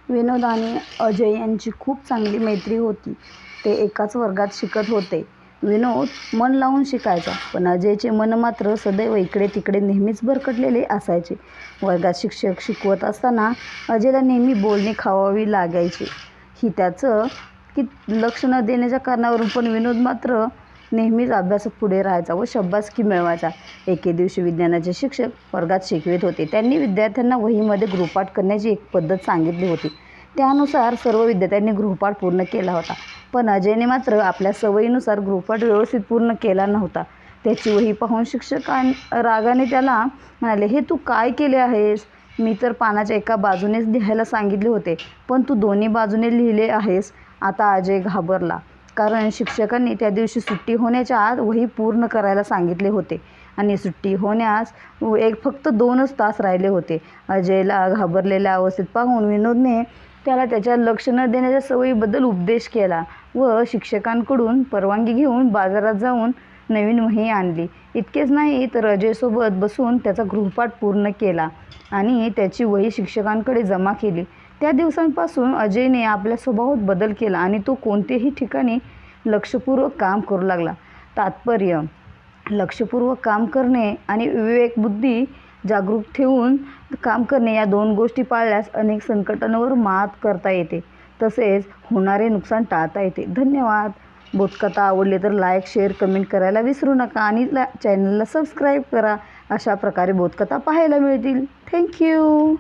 विनोद आणि अजय यांची खूप चांगली मैत्री होती. ते एकाच वर्गात शिकत होते. विनोद मन लावून शिकायचा, पण अजयचे मन मात्र सदैव इकडे तिकडे नेहमीच भरकटलेले असायचे. वर्गात शिक्षक शिकवत असताना अजयला नेहमी बोलणी खावावी लागायची. ही त्याचं की लक्ष न देण्याच्या कारणावरून, पण विनोद मात्र नेहमीच अभ्यासात पुढे राहायचा व शाबासकी मिळवायचा. एके दिवशी विज्ञानाचे शिक्षक वर्गात शिकवित होते. त्यांनी विद्यार्थ्यांना वहीमध्ये गृहपाठ करण्याची एक पद्धत सांगितली होती. त्यानुसार सर्व विद्यार्थ्यांनी गृहपाठ पूर्ण केला होता, पण अजयने मात्र आपल्या सवयीनुसार गृहपाठ व्यवस्थित पूर्ण केला नव्हता. त्याची वही पाहून शिक्षक रागाने त्याला म्हणाले, "हे तू काय केले आहेस? मी तर पानाच्या एका बाजूनेच लिहायला सांगितले होते, पण तू दोन्ही बाजूने लिहिले आहेस." आता अजय घाबरला, कारण शिक्षकांनी त्या दिवशी सुट्टी होण्याच्या आत वही पूर्ण करायला सांगितले होते आणि सुट्टी होण्यास फक्त 2च तास राहिले होते. अजयला घाबरलेल्या अवस्थेत पाहून विनोदने त्याला त्याच्या लक्ष न देण्याच्या सवयीबद्दल उपदेश केला व शिक्षकांकडून परवानगी घेऊन बाजारात जाऊन नवीन वही आणली. इतकेच नाही तर अजयसोबत बसून त्याचा गृहपाठ पूर्ण केला आणि त्याची वही शिक्षकांकडे जमा केली. त्या दिवसांपासून अजयने आपल्या स्वभावात बदल केला आणि तो कोणत्याही ठिकाणी लक्षपूर्वक काम करू लागला. तात्पर्य: लक्षपूर्वक काम करणे आणि विवेकबुद्धी जागरूक ठेवून काम करणे या 2 गोष्टी पाळल्यास अनेक संकटांवर मात करता येते, तसेच होणारे नुकसान टाळता येते. धन्यवाद. बोधकथा आवडली तर लाईक, शेअर, कमेंट करायला विसरू नका आणि चॅनलला सबस्क्राईब करा. अशा प्रकारे बोधकथा पाहायला मिळतील. थँक्यू.